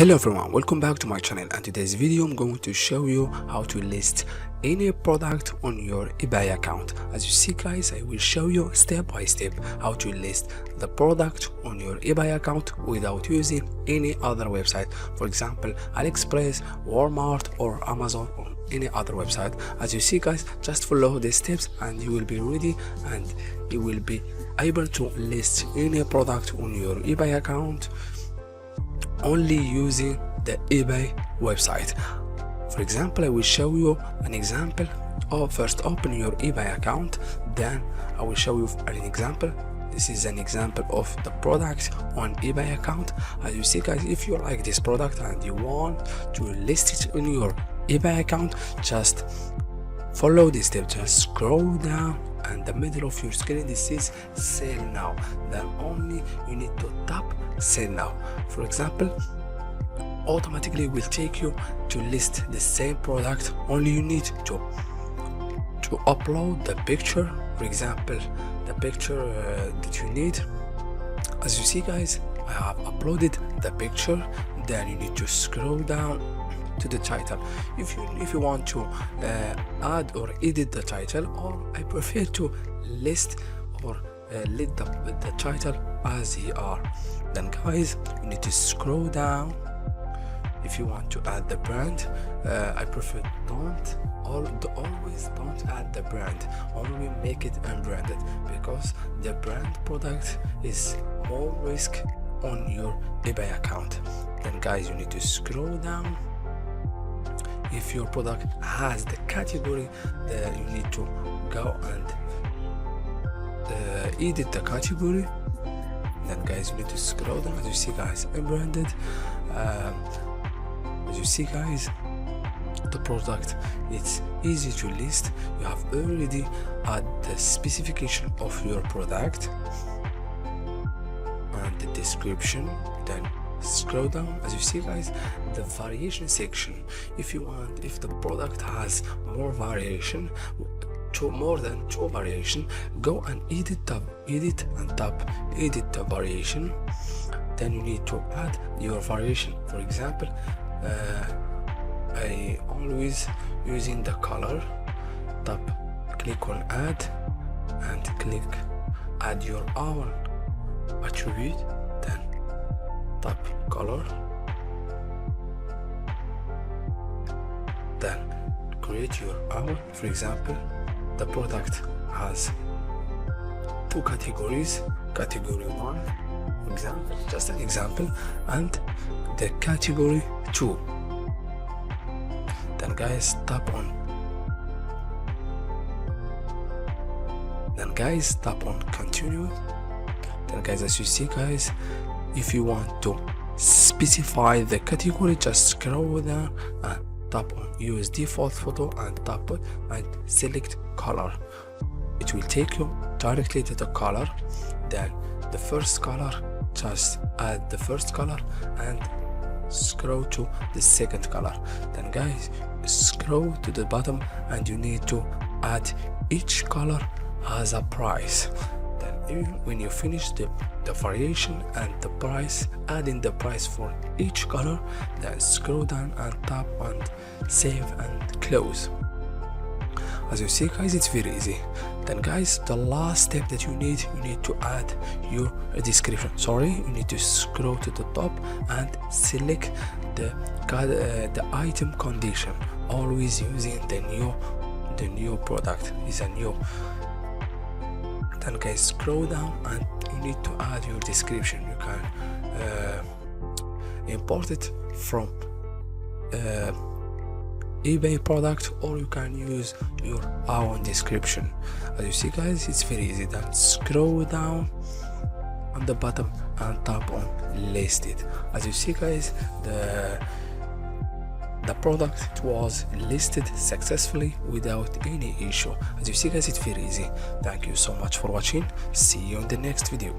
Hello everyone, welcome back to my channel, and today's video I'm going to show you how to list any product on your eBay account. As you see guys, I will show you step by step how to list the product on your eBay account without using any other website, for example AliExpress, Walmart or Amazon or any other website. As you see guys, just follow the steps and you will be ready and you will be able to list any product on your eBay account only using the eBay website. For example, I will show you an example of first open your eBay account, then I will show you an example. This is an example of the product on eBay account. As you see guys, if you like this product and you want to list it in your eBay account, just follow this step. Just scroll down and the middle of your screen this is sell now, then only you need to tap sell now. For example, automatically will take you to list the same product. Only you need to upload the picture, for example the picture that you need. As you see guys, I have uploaded the picture. Then you need to scroll down to the title. If you want to add or edit the title, or I prefer to list or leave the title as they are. Then guys, you need to scroll down. If you want to add the brand, I prefer always don't add the brand, only make it unbranded, because the brand product is more risk on your eBay account. Then guys, you need to scroll down. If your product has the category, then you need to go and edit the category. Then guys, you need to scroll down. As you see guys, unbranded. As you see guys, the product, it's easy to list. You have already add the specification of your product and the description. Then scroll down. As you see guys, the variation section. If the product has more variation, more than two variation, go and edit and tap edit the variation. Then you need to add your variation. For example, I always using the color. Click on add and click add your own attribute. Then tap color, then create your own. For example, the product has two categories, category 1 for example, just an example, and the category 2. Then guys, tap on continue. Then guys, as you see guys, if you want to specify the category, just scroll down and tap on use default photo and tap it and select color. It will take you directly to the color. Then the first color, just add the first color and scroll to the second color. Then guys, scroll to the bottom and you need to add each color has a price. Then when you finish the variation and the price, adding the price for each color, then scroll down and tap on save and close. As you see guys, it's very easy. Then guys, the last step that you need to add your description. You need to scroll to the top and select the item condition, always using the new product is a new. Then guys, scroll down and you need to add your description. You can import it from eBay product, or you can use your own description. As you see guys, it's very easy. Then scroll down on the bottom and tap on listed. As you see guys, the product was listed successfully without any issue. As you see guys, it's very easy. Thank you so much for watching. See you in the next video.